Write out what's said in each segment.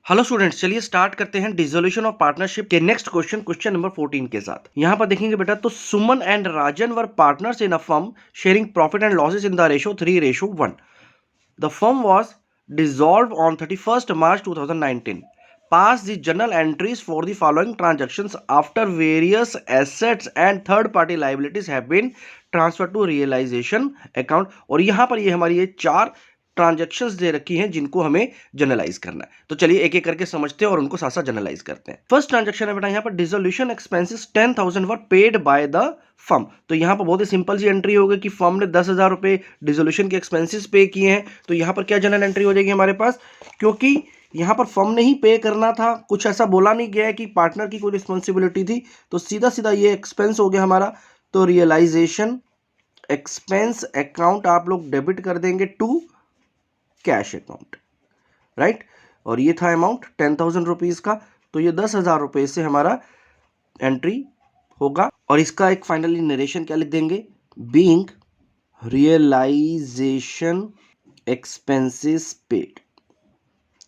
Hello students, चलिए start करते हैं डिसोल्यूशन ऑफ पार्टनरशिप के नेक्स्ट क्वेश्चन नंबर 14 के साथ। यहां पर देखेंगे बेटा, तो Suman and Rajan were partners in a firm sharing profit and losses in the ratio 3:1। The firm was dissolved on 31st March 2019. Pass the journal entries for the following transactions after various assets and third party liabilities have been transferred to realization account। और यहां पर ये हमारी ये चार transactions दे रखी हैं जिनको हमें जनरलाइज करना है। तो चलिए एक एक करके समझते हैं और उनको साथ साथ जनरलाइज करते हैं। फर्स्ट ट्रांजेक्शन है बेटा, यहाँ पर dissolution expenses 10,000 were paid by the firm. तो यहाँ पर बहुत ही सिंपल सी एंट्री होगी कि फर्म ने 10,000 रुपए डिसोल्यूशन के एक्सपेंसेस पे किए हैं। तो यहाँ पर क्या जनरल एंट्री हो जाएगी हमारे पास, क्योंकि यहाँ पर फर्म ने ही पे करना था, कुछ ऐसा बोला नहीं गया है कि पार्टनर की कोई रिस्पॉन्सिबिलिटी थी। तो सीधा सीधा ये एक्सपेंस हो गया हमारा। तो रियलाइजेशन एक्सपेंस अकाउंट आप लोग डेबिट कर देंगे टू कैश अकाउंट, राइट। और ये था अमाउंट 10,000 रुपीज का। तो ये 10,000 रुपए से हमारा एंट्री होगा। और इसका एक फाइनली नरेशन क्या लिख देंगे, बीइंग रियलाइजेशन एक्सपेंसेस पेड।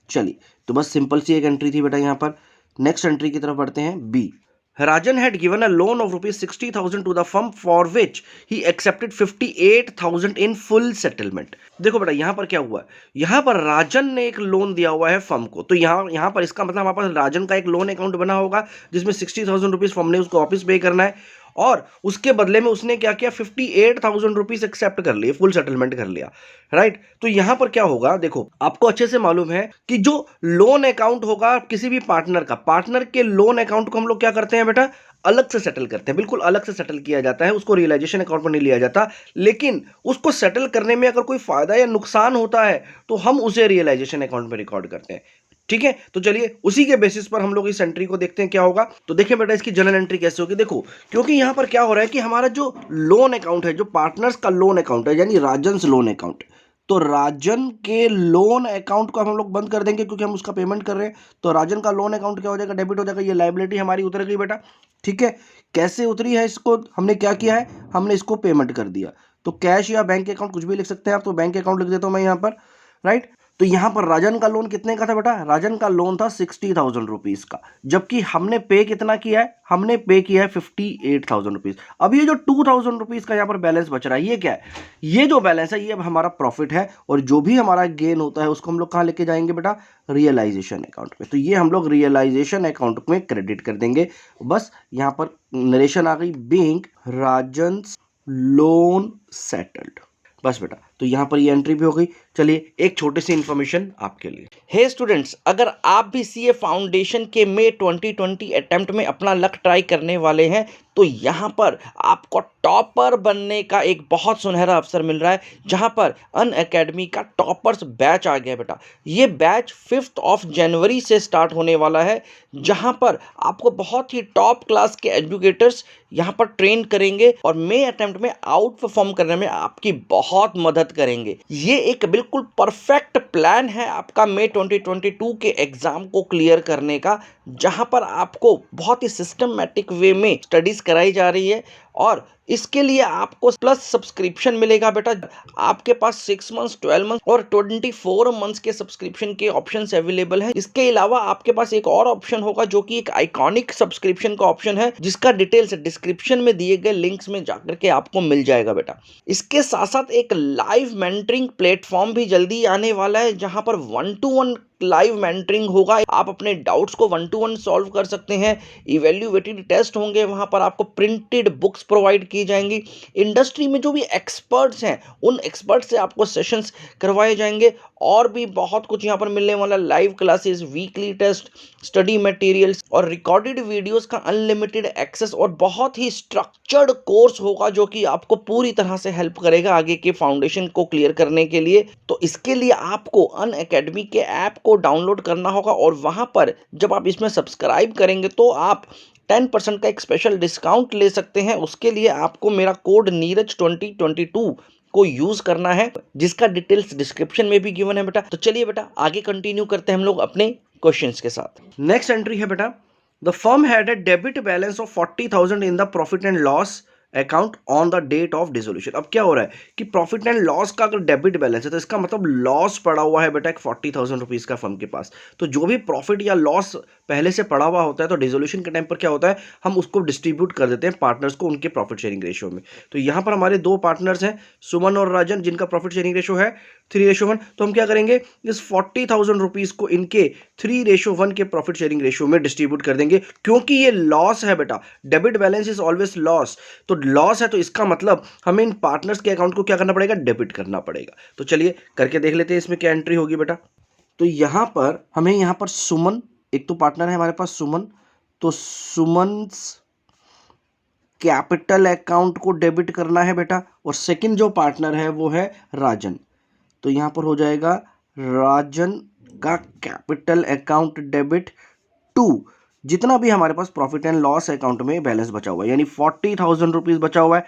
चलिए, तो बस सिंपल सी एक एंट्री थी बेटा यहाँ पर। नेक्स्ट एंट्री की तरफ बढ़ते हैं। B, Rajan had given a loan of rupees 60,000 to the firm for which he accepted 58,000 in full settlement। देखो बेटा, यहां पर क्या हुआ, यहां पर राजन ने एक लोन दिया हुआ है फर्म को। तो यहां पर इसका मतलब हमारे पास राजन का एक लोन अकाउंट बना होगा जिसमें 60,000 रुपीज फर्म ने उसको वापस पे करना है। और उसके बदले में उसने क्या किया, 58,000 रुपीज एक्सेप्ट कर लिए, फुल सेटलमेंट कर लिया, राइट। तो यहां पर क्या होगा, देखो आपको अच्छे से मालूम है कि जो लोन अकाउंट होगा किसी भी पार्टनर का, पार्टनर के लोन अकाउंट को हम लोग क्या करते हैं बेटा, अलग से सेटल करते हैं, बिल्कुल अलग से सेटल किया जाता है। उसको रियलाइजेशन अकाउंट पर नहीं लिया जाता, लेकिन उसको सेटल करने में अगर कोई फायदा या नुकसान होता है तो हम उसे रियलाइजेशन अकाउंट में रिकॉर्ड करते हैं। ठीक है, तो चलिए उसी के बेसिस पर हम लोग इस एंट्री को देखते हैं क्या होगा। तो देखिए बेटा, इसकी जनरल एंट्री कैसे होगी, देखो क्योंकि यहां पर क्या हो रहा है कि हमारा जो लोन अकाउंट है, जो पार्टनर्स का लोन अकाउंट है, यानी राजन्स लोन अकाउंट, तो राजन के लोन अकाउंट को हम लोग बंद कर देंगे क्योंकि हम उसका पेमेंट कर रहे हैं। तो राजन का लोन अकाउंट क्या हो जाएगा, डेबिट हो जाएगा। ये लायबिलिटी हमारी उतर गई बेटा। ठीक है, कैसे उतरी है, इसको हमने क्या किया है, हमने इसको पेमेंट कर दिया। तो कैश या बैंक अकाउंट कुछ भी लिख सकते हैं आप, तो बैंक अकाउंट लिख देता हूं मैं यहाँ पर, राइट। तो यहां पर राजन का लोन कितने का था बेटा, राजन का लोन था 60,000 रुपीज का, जबकि हमने पे कितना किया है, हमने पे किया है 58,000 रुपीज। अब ये जो 2,000 रुपीज का यहां पर बैलेंस बच रहा है, ये क्या है, ये जो बैलेंस है ये अब हमारा प्रॉफिट है। और जो भी हमारा गेन होता है उसको हम लोग कहां लेके जाएंगे बेटा, रियलाइजेशन अकाउंट में। तो ये हम लोग रियलाइजेशन अकाउंट में क्रेडिट कर देंगे। बस यहां पर नरेशन आ गई, बीइंग राजन्स लोन सेटल्ड। बस बेटा, तो यहां पर ये एंट्री भी हो गई। चलिए एक छोटी सी इंफॉर्मेशन आपके लिए। हे स्टूडेंट्स, अगर आप भी सीए फाउंडेशन के मई 2020 अटेम्प्ट में अपना लक ट्राई करने वाले हैं तो यहां पर आपको टॉपर बनने का एक बहुत सुनहरा अवसर मिल रहा है, जहां पर अनअकैडमी का टॉपर्स बैच आ गया बेटा। ये बैच 5 जनवरी से स्टार्ट होने वाला है, जहां पर आपको बहुत ही टॉप क्लास के एजुकेटर्स यहां पर ट्रेन करेंगे और मई अटेम्प्ट में आउट परफॉर्म करने में आपकी बहुत मदद करेंगे। ये एक बिल्कुल परफेक्ट प्लान है आपका मई 2022 के एग्जाम को क्लियर करने का, जहां पर आपको बहुत ही सिस्टमैटिक वे में स्टडीज कराई जा रही है। और इसके लिए आपको प्लस सब्सक्रिप्शन मिलेगा बेटा। आपके पास 6 मंथ्स, 12 मंथ्स और 24 मंथ्स के सब्सक्रिप्शन के ऑप्शंस अवेलेबल हैं। इसके अलावा आपके पास एक और ऑप्शन होगा जो कि एक आइकॉनिक सब्सक्रिप्शन का ऑप्शन है, जिसका डिटेल्स डिस्क्रिप्शन में दिए गए लिंक्स में जाकर के आपको मिल जाएगा बेटा। इसके साथ साथ एक लाइव मेंटरिंग प्लेटफॉर्म भी जल्दी आने वाला है, जहां पर 1-to-1 लाइव मेंटरिंग होगा। आप अपने डाउट्स को 1-to-1 सॉल्व कर सकते हैं। इवैल्यूएटेड टेस्ट होंगे, वहां पर आपको प्रिंटेड बुक्स प्रोवाइड की जाएंगी। इंडस्ट्री में जो भी एक्सपर्ट्स हैं उन एक्सपर्ट से आपको सेशंस करवाए जाएंगे। और भी बहुत कुछ यहां पर मिलने वाला, live classes, weekly test, study materials और रिकॉर्डेड वीडियोस का अनलिमिटेड एक्सेस और बहुत ही स्ट्रक्चर्ड कोर्स होगा जो कि आपको पूरी तरह से हेल्प करेगा आगे के फाउंडेशन को क्लियर करने के लिए। तो इसके लिए आपको अनअकैडमी के ऐप को डाउनलोड करना होगा और वहां पर जब आप इसमें सब्सक्राइब करेंगे तो आप 10% का एक स्पेशल डिस्काउंट ले सकते हैं। उसके लिए आपको मेरा कोड नीरज 2022 को यूज करना है, जिसका डिटेल्स डिस्क्रिप्शन में भी गिवन है बेटा। तो चलिए बेटा आगे कंटिन्यू करते हैं हम लोग अपने क्वेश्चंस के साथ। नेक्स्ट एंट्री है बेटा, the firm had a debit balance of 40,000 in the profit and loss account on the date of dissolution. अब क्या हो रहा है कि प्रॉफिट एंड लॉस का अगर डेबिट बैलेंस है तो इसका मतलब लॉस पड़ा हुआ है बेटा एक 40,000 रुपीज का फर्म के पास। तो जो भी प्रॉफिट या लॉस पहले से पड़ा हुआ होता है तो डिसोल्यूशन के टाइम पर क्या होता है, हम उसको डिस्ट्रीब्यूट कर देते हैं पार्टनर्स को उनके प्रॉफिट शेयरिंग रेशियो में। तो यहाँ पर हमारे दो पार्टनर्स हैं सुमन और राजन, जिनका प्रॉफिट शेयरिंग रेशियो है 3:1। तो हम क्या करेंगे, इस 40,000 रुपीज को इनके 3:1 के प्रॉफिट शेयरिंग रेशियो में डिस्ट्रीब्यूट कर देंगे, क्योंकि ये लॉस है बेटा, debit balance is always loss. तो लॉस है तो इसका मतलब हमें इन पार्टनर्स के अकाउंट को क्या करना पड़ेगा, डेबिट करना पड़ेगा। तो चलिए करके देख लेते हैं इसमें क्या एंट्री होगी बेटा। तो यहां पर हमें यहां पर सुमन, एक तो पार्टनर है हमारे पास सुमन, तो सुमन्स कैपिटल अकाउंट को डेबिट करना है बेटा, और सेकंड जो पार्टनर है वो है राजन। तो यहां पर हो जाएगा राजन का कैपिटल अकाउंट डेबिट टू जितना भी हमारे पास प्रॉफिट एंड लॉस अकाउंट में बैलेंस बचा हुआ है, यानी 40,000 रुपीज बचा हुआ है।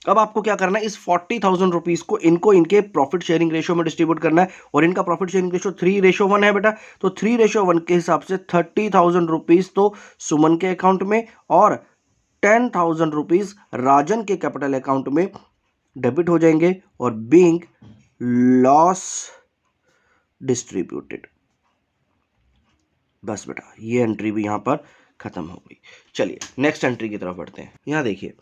अब आपको क्या करना है, इस 40,000 रुपीज को इनको इनके प्रॉफिट शेयरिंग रेशियो में डिस्ट्रीब्यूट करना है, और इनका प्रॉफिट शेयरिंग रेशियो 3:1 है बेटा। तो 3:1 के हिसाब से 30,000 रुपीज तो सुमन के अकाउंट में और 10,000 रुपीज राजन के कैपिटल अकाउंट में डेबिट हो जाएंगे, और बीइंग लॉस डिस्ट्रीब्यूटेड। बस बेटा ये एंट्री भी यहां पर खत्म हो गई। चलिए नेक्स्ट एंट्री की तरफ बढ़ते हैं। यहां देखिए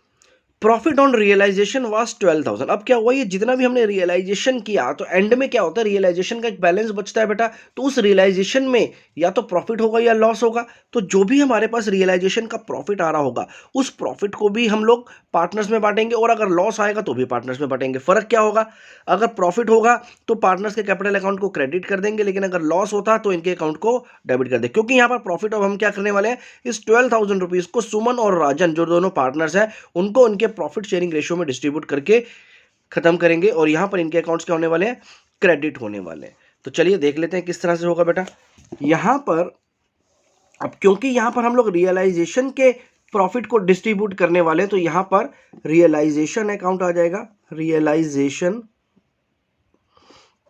प्रॉफिट ऑन रियलाइजेशन वाज 12,000। अब क्या हुआ, ये जितना भी हमने रियलाइजेशन किया तो एंड में क्या होता है, रियलाइजेशन का एक बैलेंस बचता है बेटा। तो उस रियलाइजेशन में या तो प्रॉफिट होगा या लॉस होगा। तो जो भी हमारे पास रियलाइजेशन का प्रॉफिट आ रहा होगा उस प्रॉफिट को भी हम लोग पार्टनर्स में बांटेंगे, और अगर लॉस आएगा तो भी पार्टनर्स में बांटेंगे। फर्क क्या होगा, अगर प्रॉफिट होगा तो पार्टनर्स के कैपिटल अकाउंट को क्रेडिट कर देंगे, लेकिन अगर लॉस होता तो इनके अकाउंट को डेबिट कर देंगे। क्योंकि यहां पर प्रॉफिट अब हम क्या करने वाले हैं, इस 12,000 रुपीज को सुमन और राजन जो दोनों पार्टनर्स हैं उनको उनके प्रॉफिट शेयरिंग रेशियो में डिस्ट्रीब्यूट करके खत्म करेंगे, और यहां पर इनके अकाउंट्स क्या होने वाले हैं, क्रेडिट होने वाले हैं। तो चलिए देख लेते हैं किस तरह से होगा बेटा। यहां पर अब क्योंकि यहां पर हम लोग रियलाइजेशन के प्रॉफिट को डिस्ट्रीब्यूट करने वाले हैं, तो यहां पर रियलाइजेशन अकाउंट आ जाएगा, रियलाइजेशन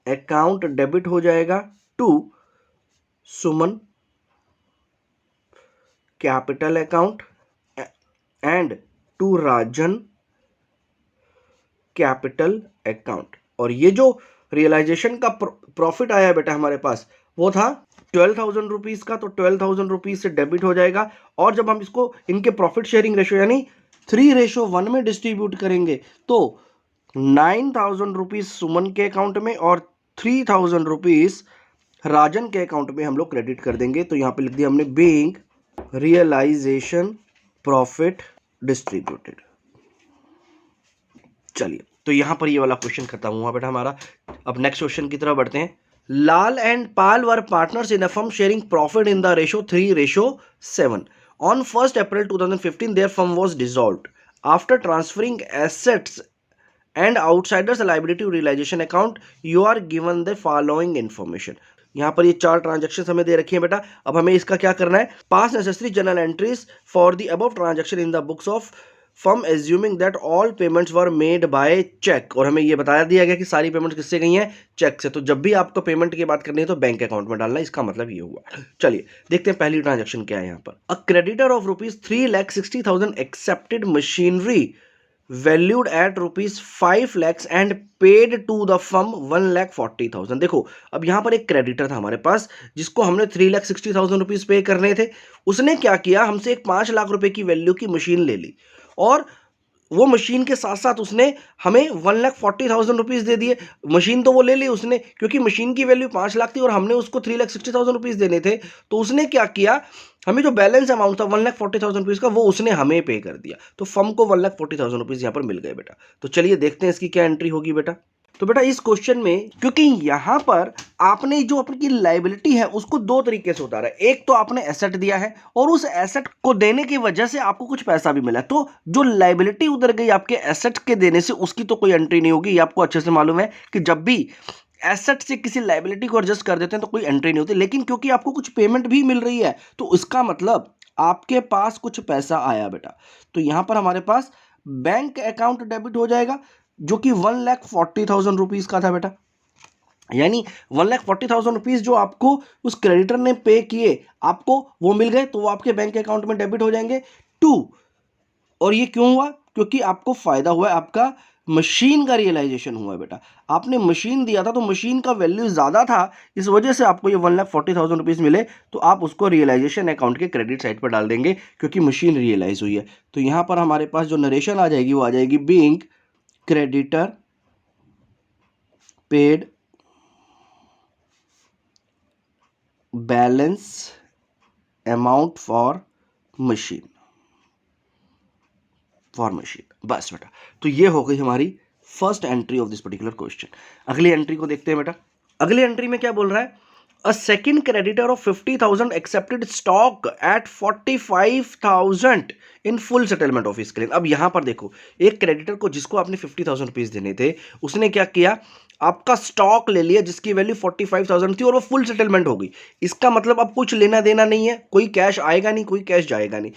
अकाउंट डेबिट हो जाएगा to Suman capital account and to Rajan capital account. और ये जो रियलाइजेशन का प्रॉफिट आया बेटा हमारे पास वो था 12,000 रुपीज का, तो 12,000 रुपीज से डेबिट हो जाएगा। और जब हम इसको इनके प्रॉफिट शेयरिंग रेशियो यानी 3:1 में डिस्ट्रीब्यूट करेंगे तो 9,000 रुपीज सुमन के अकाउंट में और 3,000 रुपीज राजन के अकाउंट में हम लोग क्रेडिट कर देंगे। तो यहां पे लिख दिया हमने बीइंग रियलाइजेशन प्रॉफिट डिस्ट्रीब्यूटेड। चलिए तो यहां पर ये वाला क्वेश्चन खत्म हुआ बेटा हमारा। अब नेक्स्ट क्वेश्चन की तरफ बढ़ते हैं। Lal and Pal were partners in a firm sharing profit in the ratio 3:7। On 1 April 2015 their firm was dissolved after transferring assets and outsiders liability realisation account you are given the following information. यहां पर ये 4 transaction हमें दे रखी है बेटा। अब हमें इसका क्या करना है, pass necessary journal entries for the above transaction in the books of firm assuming that all payments were made by cheque. और हमें ये बताया दिया गया कि सारी पेमेंट किससे गई हैं, चेक से। तो जब भी आपको पेमेंट की बात करनी है तो बैंक अकाउंट में डालना, इसका मतलब ये हुआ। चलिए देखते हैं पहली ट्रांजैक्शन क्या है यहाँ पर। A creditor of ₹3,60,000 accepted machinery valued at ₹5 lakhs and paid to the firm 1,40,000। देखो अब यहां पर एक क्रेडिटर था हमारे पास जिसको हमने 3,60,000 रुपीज पे करने थे। उसने क्या किया, हमसे एक 5 लाख रुपए की वैल्यू की मशीन ले ली, और वो मशीन के साथ साथ उसने हमें 1,40,000 रुपीज दे दिए। मशीन तो वो ले ली उसने, क्योंकि मशीन की वैल्यू 5 लाख थी और हमने उसको 3,60,000 रुपीज देने थे। तो उसने क्या किया, हमें जो बैलेंस अमाउंट था 1,40,000 रुपीज का वो उसने हमें पे कर दिया। तो फर्म को 1,40,000 रुपीज यहाँ पर मिल गए बेटा। तो चलिए देखते हैं इसकी क्या एंट्री होगी बेटा। तो बेटा इस क्वेश्चन में क्योंकि यहां पर आपने जो अपनी लायबिलिटी है उसको 2 तरीके से उतारा है। एक तो आपने एसेट दिया है और उस एसेट को देने की वजह से आपको कुछ पैसा भी मिला, तो जो लायबिलिटी उधर गई आपके एसेट के देने से उसकी तो कोई एंट्री नहीं होगी। ये आपको अच्छे से मालूम है कि जब भी एसेट से किसी लायबिलिटी को एडजस्ट कर देते हैं तो कोई एंट्री नहीं होती। लेकिन क्योंकि आपको कुछ पेमेंट भी मिल रही है तो इसका मतलब आपके पास कुछ पैसा आया बेटा। तो यहां पर हमारे पास बैंक अकाउंट डेबिट हो जाएगा जो कि 1,40,000 रुपीज का था बेटा। यानी 1,40,000 रुपीज जो आपको उस क्रेडिटर ने पे किए आपको वो मिल गए, तो वो आपके बैंक अकाउंट में डेबिट हो जाएंगे टू और ये क्यों हुआ? क्योंकि आपको फायदा हुआ है, आपका मशीन का रियलाइजेशन हुआ है बेटा। आपने मशीन दिया था तो मशीन का वैल्यू ज़्यादा था, इस वजह से आपको ये 1,40,000 रुपीज़ मिले, तो आप उसको रियलाइजेशन अकाउंट के क्रेडिट साइड पर डाल देंगे क्योंकि मशीन रियलाइज हुई है। तो यहाँ पर हमारे पास जो नरेशन आ जाएगी वो आ जाएगी being creditor paid balance amount for machine, बस बेटा। तो ये हो गई हमारी first entry of this particular question. अगली एंट्री को देखते हैं बेटा। अगली एंट्री में क्या बोल रहा है? A second creditor of 50,000 accepted stock at 45,000 in full settlement of his claim. अब यहां पर देखो, एक क्रेडिटर को जिसको आपने 50,000 रुपीज देने थे, उसने क्या किया, आपका स्टॉक ले लिया जिसकी वैल्यू 45,000 थी और वो फुल सेटलमेंट हो गई। इसका मतलब अब कुछ लेना देना नहीं है, कोई कैश आएगा नहीं, कोई कैश जाएगा नहीं।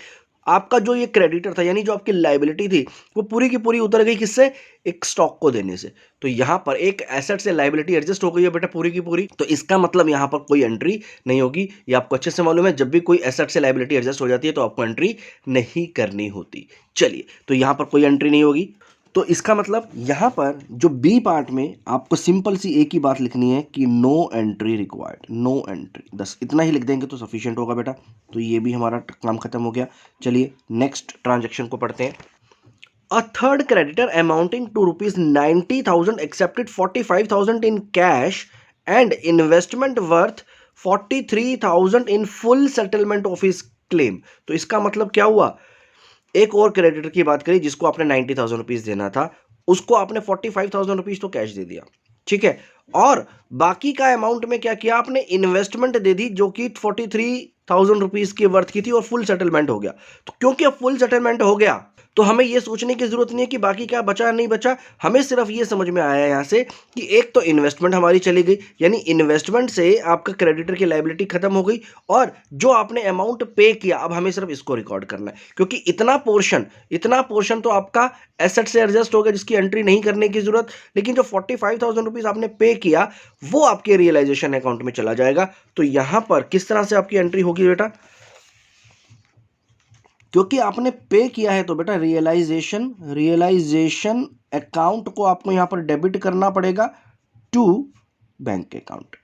आपका जो ये क्रेडिटर था, यानी जो आपकी लायबिलिटी थी, वो पूरी की पूरी उतर गई किससे? एक स्टॉक को देने से। तो यहां पर एक एसेट से लायबिलिटी एडजस्ट हो गई है बेटा पूरी की पूरी। तो इसका मतलब यहां पर कोई एंट्री नहीं होगी। ये आपको अच्छे से मालूम है, जब भी कोई एसेट से लायबिलिटी एडजस्ट हो जाती है तो आपको एंट्री नहीं करनी होती। चलिए, तो यहां पर कोई एंट्री नहीं होगी। तो इसका मतलब यहां पर जो बी पार्ट में आपको सिंपल सी एक ही बात लिखनी है कि no entry required, no entry, बस इतना ही लिख देंगे तो सफिशिएंट होगा बेटा। तो ये भी हमारा काम खत्म हो गया। चलिए नेक्स्ट ट्रांजैक्शन को पढ़ते हैं। A third creditor amounting to ₹90,000 accepted 45,000 in cash and investment worth 43,000 in full settlement of his claim. तो इसका मतलब क्या हुआ? एक और क्रेडिटर की बात करी जिसको आपने 90,000 रुपीज देना था, उसको आपने 45,000 रुपीज तो कैश दे दिया, ठीक है, और बाकी का अमाउंट में क्या किया आपने? इन्वेस्टमेंट दे दी जो कि 43,000 रुपीज की वर्थ की थी और फुल सेटलमेंट हो गया। तो क्योंकि अब फुल सेटलमेंट हो गया तो हमें यह सोचने की जरूरत नहीं है कि बाकी क्या बचा नहीं बचा। हमें सिर्फ ये समझ में आया यहां से कि एक तो इन्वेस्टमेंट हमारी चली गई, यानी इन्वेस्टमेंट से आपका क्रेडिटर की लायबिलिटी खत्म हो गई, और जो आपने अमाउंट पे किया अब हमें सिर्फ इसको रिकॉर्ड करना है, क्योंकि इतना पोर्शन तो आपका एसेट से एडजस्ट हो गया जिसकी एंट्री नहीं करने की जरूरत। लेकिन जो 45,000 रुपीज आपने पे किया वो आपके रियलाइजेशन अकाउंट में चला जाएगा। तो यहां पर किस तरह से आपकी एंट्री होगी बेटा? क्योंकि आपने पे किया है तो बेटा रियलाइजेशन अकाउंट को आपको यहां पर डेबिट करना पड़ेगा टू बैंक अकाउंट।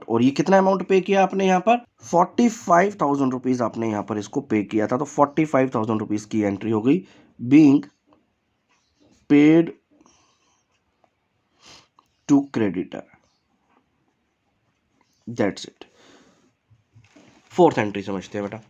और ये कितना अमाउंट पे किया आपने यहां पर? 45,000 रुपीज आपने यहां पर इसको पे किया था, तो 45,000 रुपीज की एंट्री हो गई being paid to creditor. That's it. Fourth entry समझते हैं बेटा।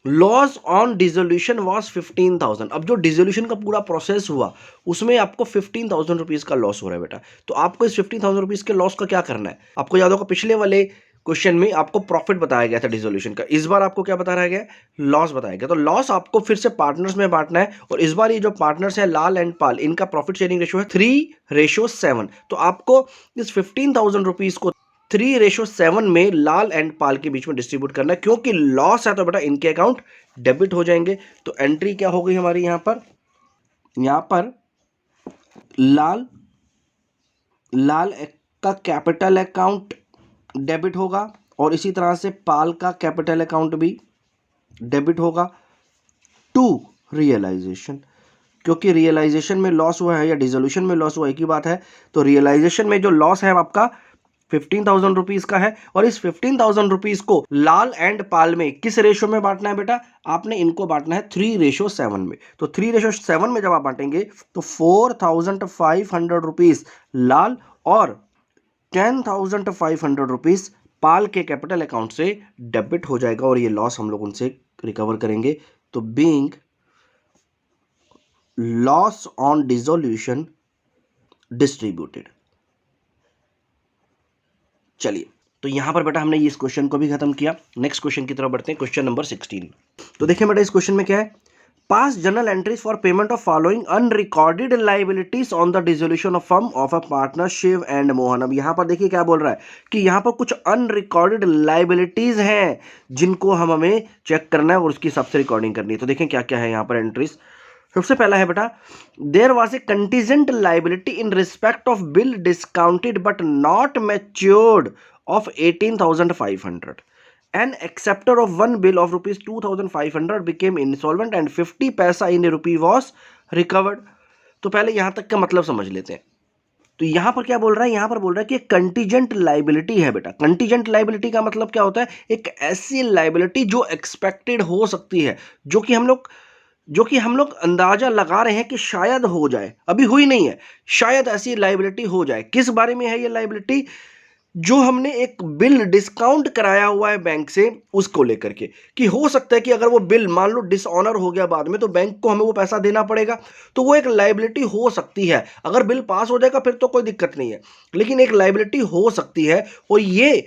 Loss on dissolution was 15,000। अब जो डिसोल्यूशन का पूरा प्रोसेस हुआ उसमें आपको 15,000 रुपीज का लॉस हो रहा है बेटा। तो आपको इस 15,000 रुपीज के लॉस का क्या करना है? आपको याद होगा पिछले वाले क्वेश्चन में आपको प्रॉफिट बताया गया था डिसोल्यूशन का, इस बार आपको क्या बताया गया? लॉस बताया गया। तो लॉस आपको फिर से पार्टनर्स में बांटना है, और इस बार ये जो पार्टनर्स हैं लाल एंड पाल, इनका प्रॉफिट शेयरिंग रेशियो है 3:7। तो आपको इस 15,000 रुपीज को 3:7 में लाल एंड पाल के बीच में डिस्ट्रीब्यूट करना है, क्योंकि लॉस है तो बेटा इनके अकाउंट डेबिट हो जाएंगे। तो एंट्री क्या हो गई हमारी यहां पर लाल का कैपिटल अकाउंट डेबिट होगा, और इसी तरह से पाल का कैपिटल अकाउंट भी डेबिट होगा टू रियलाइजेशन। क्योंकि रियलाइजेशन में लॉस हुआ है या डिसोल्यूशन में लॉस हुआ एक ही बात है। तो रियलाइजेशन में जो लॉस है आपका 15,000 रुपीज का है, और इस 15,000 रुपीज को लाल एंड पाल में किस रेशो में बांटना है बेटा? आपने इनको बांटना है 3:7 में। तो 3:7 में जब आप बांटेंगे तो 4,500 रुपीज लाल और 10,500 रुपीज पाल के कैपिटल अकाउंट से डेबिट हो जाएगा, और ये लॉस हम लोग उनसे रिकवर करेंगे। तो being loss on dissolution distributed. चलिए, तो यहां पर बेटा हमने इस क्वेश्चन को भी खत्म किया। नेक्स्ट क्वेश्चन की तरफ बढ़ते हैं, क्वेश्चन नंबर 16। तो देखिए बेटा इस क्वेश्चन में क्या है? Pass journal entries for payment of following unrecorded liabilities on the dissolution of firm of a partner Shiv and Mohan. अब यहां पर देखिए क्या बोल रहा है कि यहां पर कुछ अनरिकॉर्डेड लाइबिलिटीज हैं जिनको हमें चेक करना है और उसकी सबसे रिकॉर्डिंग करनी है। तो देखें क्या क्या है यहां पर एंट्रीज। सबसे पहला है बेटा, there was a contingent liability in respect of bill discounted but not matured of 18,500। An acceptor of one bill of rupees 2500 became insolvent and 50 पैसा in a rupee was recovered. तो पहले यहां तक का मतलब समझ लेते हैं. तो यहां पर क्या बोल रहा है, यहां पर बोल रहा है कि कंटीजेंट लाइबिलिटी है बेटा. कंटीजेंट लाइबिलिटी का मतलब क्या होता है, एक ऐसी लाइबिलिटी जो एक्सपेक्टेड हो सकती है, जो कि हम लोग अंदाजा लगा रहे हैं कि शायद हो जाए, अभी हुई नहीं है, शायद ऐसी लाइबिलिटी हो जाए. किस बारे में है ये लाइबिलिटी, जो हमने एक बिल डिस्काउंट कराया हुआ है बैंक से, उसको लेकर के, कि हो सकता है कि अगर वो बिल मान लो डिसऑनर हो गया बाद में, तो बैंक को हमें वो पैसा देना पड़ेगा. तो वो एक लाइबिलिटी हो सकती है. अगर बिल पास हो जाएगा फिर तो कोई दिक्कत नहीं है, लेकिन एक लाइबिलिटी हो सकती है. और ये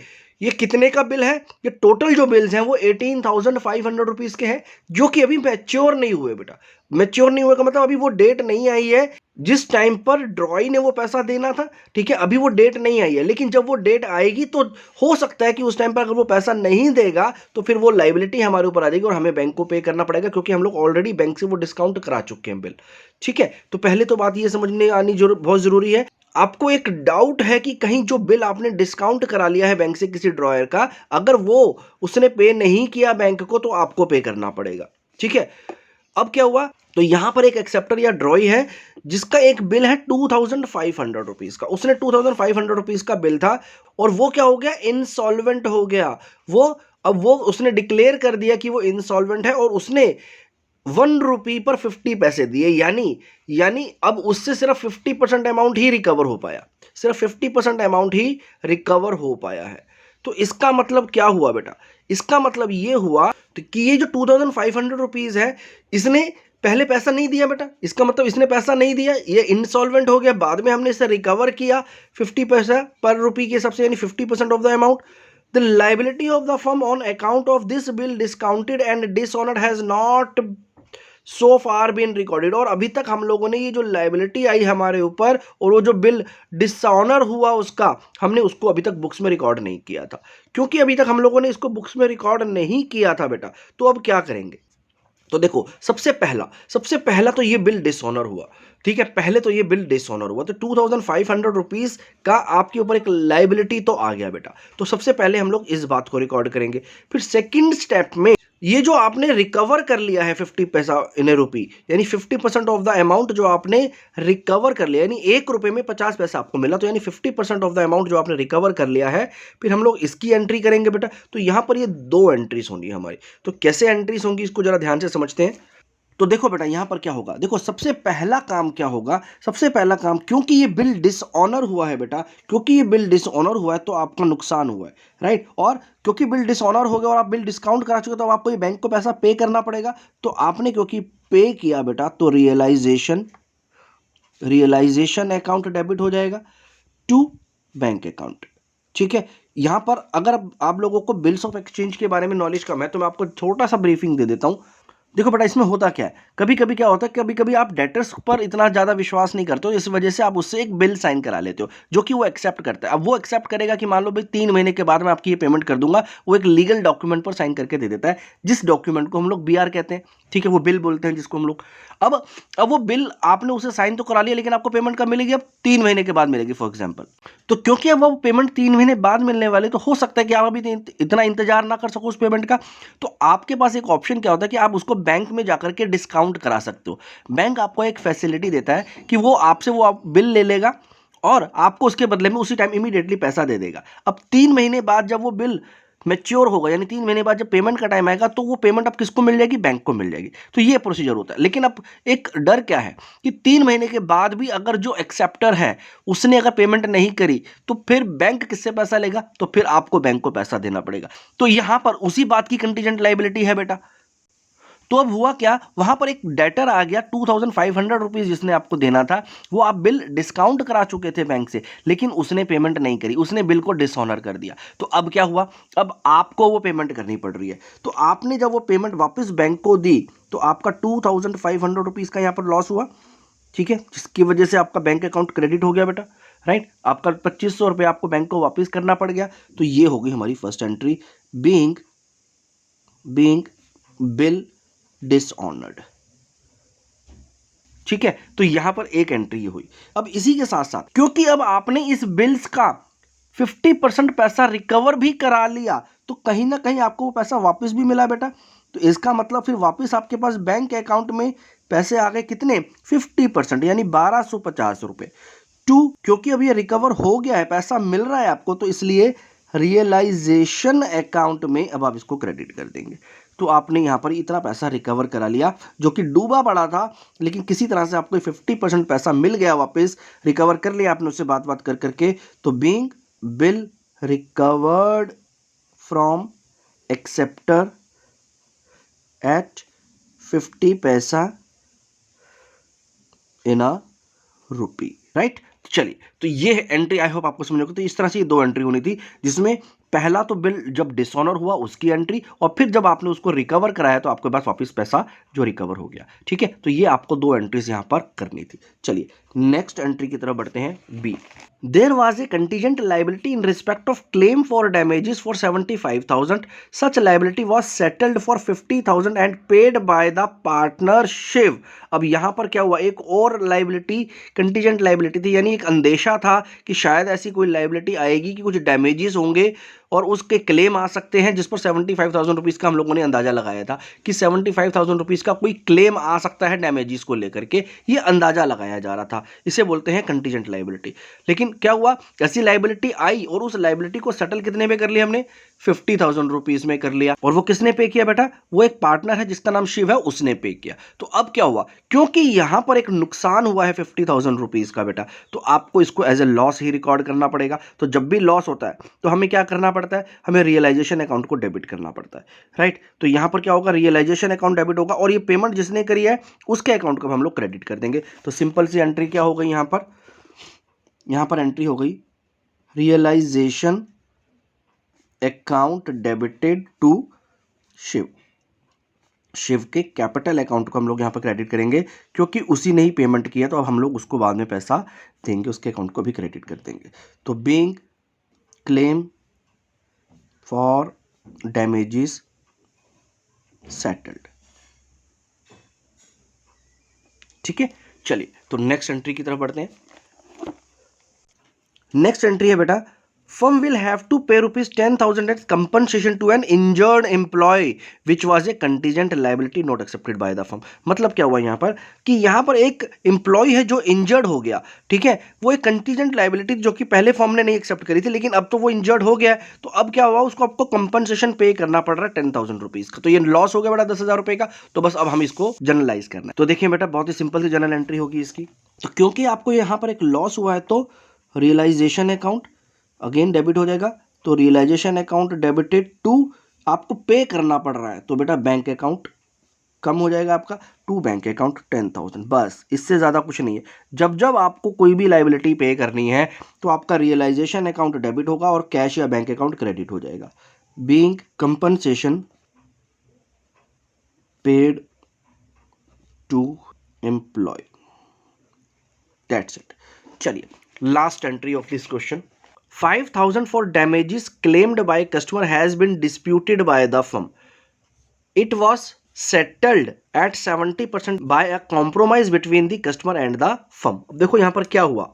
कितने का बिल है, ये टोटल जो बिल्स हैं वो 18,500 रुपीज के हैं, जो कि अभी मैच्योर नहीं हुए बेटा. मैच्योर नहीं हुए का मतलब अभी वो डेट नहीं आई है जिस टाइम पर ड्रॉई ने वो पैसा देना था. ठीक है, अभी वो डेट नहीं आई है, लेकिन जब वो डेट आएगी तो हो सकता है कि उस टाइम पर अगर वो पैसा नहीं देगा तो फिर वो लाइबिलिटी हमारे ऊपर आ जाएगी और हमें बैंक को पे करना पड़ेगा, क्योंकि हम लोग ऑलरेडी बैंक से वो डिस्काउंट करा चुके हैं बिल. ठीक है, तो पहले तो बात ये समझने आनी बहुत जरूरी है. आपको एक डाउट है कि कहीं जो बिल आपने डिस्काउंट करा लिया है बैंक से किसी ड्रॉयर का, अगर वो उसने पे नहीं किया बैंक को, तो आपको पे करना पड़ेगा. ठीक है, अब क्या हुआ, तो यहां पर एक एक्सेप्टर या ड्रॉई है जिसका एक बिल है 2500 रुपीज का. उसने 2500 रुपीज का बिल था और वो क्या हो गया, इंसॉल्वेंट हो गया. अब वो उसने डिक्लेयर कर दिया कि वो इंसॉल्वेंट है और उसने 1 रुपी पर 50 पैसे दिए. यानी अब उससे सिर्फ 50% अमाउंट ही रिकवर हो पाया, सिर्फ 50% अमाउंट ही रिकवर हो पाया है. तो इसका मतलब क्या हुआ बेटा, इसका मतलब ये हुआ तो कि ये जो 2500 रुपीज है, इसने पहले पैसा नहीं दिया बेटा. इसका मतलब इसने पैसा नहीं दिया, ये इंसॉल्वेंट हो गया, बाद में हमने इसे रिकवर किया 50 पैसा पर रुपी के हिसाब से, यानी 50% of the amount. The liability of the firm on account of this bill discounted and dishonored has not so far been recorded. और अभी तक हम लोगों ने ये जो लाइबिलिटी आई हमारे ऊपर और वो जो बिल डिसऑनर हुआ उसका, हमने उसको अभी तक बुक्स में रिकॉर्ड नहीं किया था. क्योंकि अभी तक हम लोगों ने इसको बुक्स में रिकॉर्ड नहीं किया था बेटा, तो अब क्या करेंगे. तो देखो, सबसे पहला तो ये बिल डिसऑनर हुआ. ठीक है, पहले तो ये बिल डिसऑनर हुआ, तो 2500 रुपीज का आपके ऊपर एक लाइबिलिटी तो आ गया बेटा. तो सबसे पहले हम लोग इस बात को रिकॉर्ड करेंगे. फिर सेकंड स्टेप में ये जो आपने रिकवर कर लिया है 50 पैसा इन ए रुपी, यानी 50% ऑफ द अमाउंट जो आपने रिकवर कर लिया, यानी 1 रुपए में 50 पैसा आपको मिला, तो यानी 50% ऑफ द अमाउंट जो आपने रिकवर कर लिया है, फिर हम लोग इसकी एंट्री करेंगे बेटा. तो यहां पर ये 2 एंट्रीज होंगी हमारी. तो कैसे एंट्रीज होंगी इसको जरा ध्यान से समझते हैं. तो देखो बेटा, यहां पर क्या होगा, देखो सबसे पहला काम क्या होगा, सबसे पहला काम, क्योंकि ये बिल डिसऑनर हुआ है बेटा, क्योंकि ये बिल डिसऑनर हुआ है तो आपका नुकसान हुआ है, राइट. और क्योंकि बिल डिसऑनर हो गया और आप बिल डिस्काउंट करा चुके, तो अब आपको ये बैंक को पैसा पे करना पड़ेगा. तो आपने क्योंकि पे किया बेटा, तो रियलाइजेशन अकाउंट डेबिट हो जाएगा टू बैंक अकाउंट. ठीक है, यहां पर अगर आप लोगों को बिल्स ऑफ एक्सचेंज के बारे में नॉलेज कम है, तो मैं आपको छोटा सा ब्रीफिंग दे देता हूं. देखो बेटा, इसमें होता क्या है, कभी कभी क्या होता है, कभी कभी आप डेटर्स पर इतना ज़्यादा विश्वास नहीं करते हो, इस वजह से आप उससे एक बिल साइन करा लेते हो जो कि वो एक्सेप्ट करता है. अब वो एक्सेप्ट करेगा कि मान लो भाई 3 महीने के बाद मैं आपकी ये पेमेंट कर दूंगा, वो एक लीगल डॉक्यूमेंट पर साइन करके दे देता है, जिस डॉक्यूमेंट को हम लोग BR कहते हैं. ठीक है, वो बिल बोलते हैं जिसको हम लोग. अब वो बिल आपने उसे साइन तो करा लिया, लेकिन आपको पेमेंट कब मिलेगी, अब 3 महीने के बाद मिलेगी फॉर एग्जाम्पल. तो क्योंकि अब वो पेमेंट 3 महीने बाद मिलने वाले, तो हो सकता है कि आप अभी इतना इंतजार ना कर सको उस पेमेंट का. तो आपके पास एक ऑप्शन क्या होता है कि आप उसको बैंक में जाकर के डिस्काउंट करा सकते हो. बैंक आपको एक फैसिलिटी देता है कि वो आपसे वो बिल ले लेगा और आपको उसके बदले में उसी टाइम इमीडिएटली पैसा दे देगा. अब 3 महीने बाद जब वो बिल मैच्योर होगा, यानी 3 महीने बाद जब पेमेंट का टाइम आएगा, तो वो पेमेंट अब किसको मिल जाएगी, बैंक को मिल जाएगी. तो ये प्रोसीजर होता है. लेकिन अब एक डर क्या है कि 3 महीने के बाद भी अगर जो एक्सेप्टर है उसने अगर पेमेंट नहीं करी, तो फिर बैंक किससे पैसा लेगा, तो फिर आपको बैंक को पैसा देना पड़ेगा. तो यहां पर उसी बात की कंटीजेंट लाइबिलिटी है बेटा. तो अब हुआ क्या, वहां पर एक डेटर आ गया 2500 रुपीज जिसने आपको देना था, वो आप बिल डिस्काउंट करा चुके थे बैंक से, लेकिन उसने पेमेंट नहीं करी, उसने बिल को डिसऑनर कर दिया. तो अब क्या हुआ, अब आपको वो पेमेंट करनी पड़ रही है. तो आपने जब वो पेमेंट वापस बैंक को दी, तो आपका 2500 रुपीज का यहाँ पर लॉस हुआ. ठीक है, जिसकी वजह से आपका बैंक अकाउंट क्रेडिट हो गया बेटा, राइट. आपका 2500 रुपये आपको बैंक को वापस करना पड़ गया. तो ये हो गई हमारी first entry, being bill dishonoured. ठीक है, तो यहां पर एक एंट्री हुई. अब इसी के साथ साथ, क्योंकि अब आपने इस बिल्स का 50% पैसा रिकवर भी करा लिया, तो कहीं ना कहीं आपको वो पैसा वापस भी मिला बेटा। तो इसका मतलब फिर वापस आपके पास बैंक अकाउंट में पैसे आ गए कितने, 50%, यानी 1250 रुपये। टू, क्योंकि अब ये रिकवर हो गया है, पैसा मिल रहा है आपको, तो इसलिए रियलाइजेशन अकाउंट में अब आप इसको क्रेडिट कर देंगे। तो आपने यहाँ पर इतना पैसा रिकवर करा लिया जो कि डूबा पड़ा था, लेकिन किसी तरह से आपको 50% पैसा मिल गया वापस, रिकवर कर लिया आपने उससे बात बात कर करके। तो being bill recovered from acceptor at 50 paisa in a rupee, right. चलिए, तो ये है एंट्री, आई होप आपको समझ में। तो इस तरह से ये दो एंट्री होनी थी, जिसमें पहला तो बिल जब डिसऑनर हुआ उसकी एंट्री, और फिर जब आपने उसको रिकवर कराया तो आपके पास वापस पैसा जो रिकवर हो गया, ठीक है। तो ये आपको दो एंट्रीज यहां पर करनी थी। चलिए नेक्स्ट एंट्री की तरफ बढ़ते हैं, B. There was a contingent liability in respect of claim for damages for 75,000. Such liability was settled for 50,000 and paid by the partner Shiv. अब यहां पर क्या हुआ, एक और लाइबिलिटी, कंटीजेंट लाइबिलिटी थी, यानी एक अंदेशा था कि शायद ऐसी कोई लाइबिलिटी आएगी कि कुछ डैमेजेस होंगे और उसके क्लेम आ सकते हैं, जिस पर 75,000 रुपीज़ का हम लोगों ने अंदाजा लगाया था कि 75,000 रुपीज़ का कोई क्लेम आ सकता है डैमेजेस को लेकर के, ये अंदाजा लगाया जा रहा था, इसे बोलते हैं कंटीजेंट लाइबिलिटी। लेकिन क्या हुआ, ऐसी लाइबिलिटी आई और उस लाइबिलिटी को सेटल कितने में कर लिया हमने, 50,000 रुपीज़ में कर लिया। और वो किसने पे किया बेटा, वो एक पार्टनर है जिसका नाम शिव है, उसने पे किया। तो अब क्या हुआ, क्योंकि यहां पर एक नुकसान हुआ है 50,000 रुपीज़ का बेटा, तो आपको इसको एज ए लॉस ही रिकॉर्ड करना पड़ेगा। तो जब भी लॉस होता है तो हमें क्या करना पड़ता है, हमें रियलाइजेशन अकाउंट को डेबिट करना पड़ता है, राइट। तो यहां पर क्या होगा, रियलाइजेशन अकाउंट डेबिट होगा, और ये पेमेंट जिसने करी है उसके अकाउंट को हम लोग क्रेडिट कर देंगे। तो सिंपल सी एंट्री क्या हो गई, यहां पर एंट्री हो गई, realization account debited to Shiv. Shiv के कैपिटल अकाउंट को हम लोग यहां पर क्रेडिट करेंगे, क्योंकि उसी ने ही पेमेंट किया, तो अब हम लोग उसको बाद में पैसा देंगे, उसके अकाउंट को भी क्रेडिट कर देंगे। तो being claim for damages settled, ठीक है। चलिए, तो नेक्स्ट एंट्री की तरफ बढ़ते हैं। नेक्स्ट एंट्री है बेटा, firm will have to pay rupees 10,000 as compensation to an injured employee which was a contingent liability not accepted by the firm। मतलब क्या हुआ यहाँ पर कि यहाँ पर एक एम्प्लॉय है जो इंजर्ड हो गया, ठीक है, वो एक कंटीजेंट लाइबिलिटी जो कि पहले फर्म ने नहीं एक्सेप्ट करी थी, लेकिन अब तो वो इंजर्ड हो गया है, तो अब क्या हुआ, उसको आपको कंपनसेशन पे करना पड़ रहा है 10,000 रुपीज का। तो ये लॉस हो गया बेटा 10,000 रुपए का। तो बस अब हम इसको जनरलाइज करना है। तो देखिए बेटा, बहुत ही सिंपल सी जनरल एंट्री होगी इसकी। तो क्योंकि आपको यहाँ पर एक लॉस हुआ है, तो रियलाइजेशन अकाउंट अगेन डेबिट हो जाएगा। तो रियलाइजेशन अकाउंट डेबिटेड टू, आपको पे करना पड़ रहा है, तो बेटा बैंक अकाउंट कम हो जाएगा आपका, टू बैंक अकाउंट 10,000। बस इससे ज़्यादा कुछ नहीं है। जब जब आपको कोई भी लाइबिलिटी पे करनी है तो आपका रियलाइजेशन अकाउंट डेबिट होगा और कैश या बैंक अकाउंट क्रेडिट हो जाएगा। Being compensation paid to employ, that's it. चलिए, last entry of this question, 5,000 for damages claimed by customer has been disputed by the firm. It was settled at 70% by a compromise between the customer and the firm। देखो यहां पर क्या हुआ,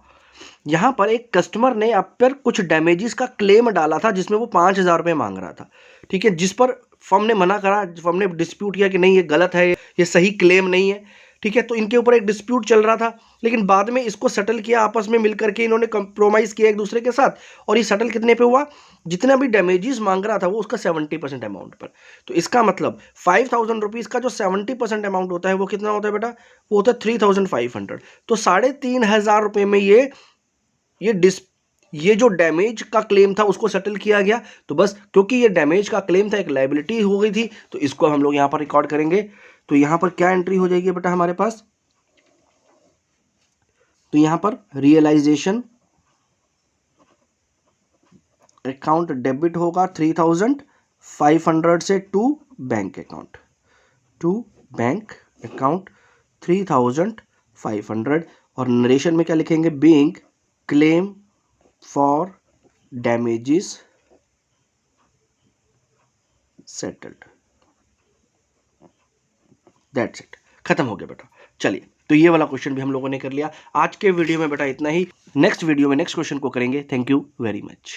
यहां पर एक customer ने आप पर कुछ डैमेजेस का क्लेम डाला था जिसमें वो 5,000 रुपये मांग रहा था, ठीक है, जिस पर फर्म ने मना करा, फर्म ने डिस्प्यूट किया कि नहीं ये गलत है, ये सही क्लेम नहीं है, ठीक है। तो इनके ऊपर एक डिस्प्यूट चल रहा था, लेकिन बाद में इसको सेटल किया, आपस में मिलकर के इन्होंने कंप्रोमाइज किया एक दूसरे के साथ, और ये सेटल कितने पे हुआ, जितना भी डैमेजेस मांग रहा था वो उसका 70% अमाउंट पर। तो इसका मतलब 5,000 रुपीज़ का जो 70% अमाउंट होता है वो कितना होता है बेटा, वो होता है 3,500। तो 3,500 रुपये में ये जो डैमेज का क्लेम था उसको सेटल किया गया। तो बस क्योंकि ये डैमेज का क्लेम था, एक लायबिलिटी हो गई थी, तो इसको हम लोग यहां पर रिकॉर्ड करेंगे। तो यहां पर क्या एंट्री हो जाएगी बेटा हमारे पास, तो यहां पर रियलाइजेशन अकाउंट डेबिट होगा 3,500 से टू बैंक अकाउंट, 3,500। और नरेशन में क्या लिखेंगे, being claim for damages settled, that's it, खत्म हो गया बेटा। चलिए, तो ये वाला क्वेश्चन भी हम लोगों ने कर लिया। आज के वीडियो में बेटा इतना ही, नेक्स्ट वीडियो में नेक्स्ट क्वेश्चन को करेंगे। Thank you very much.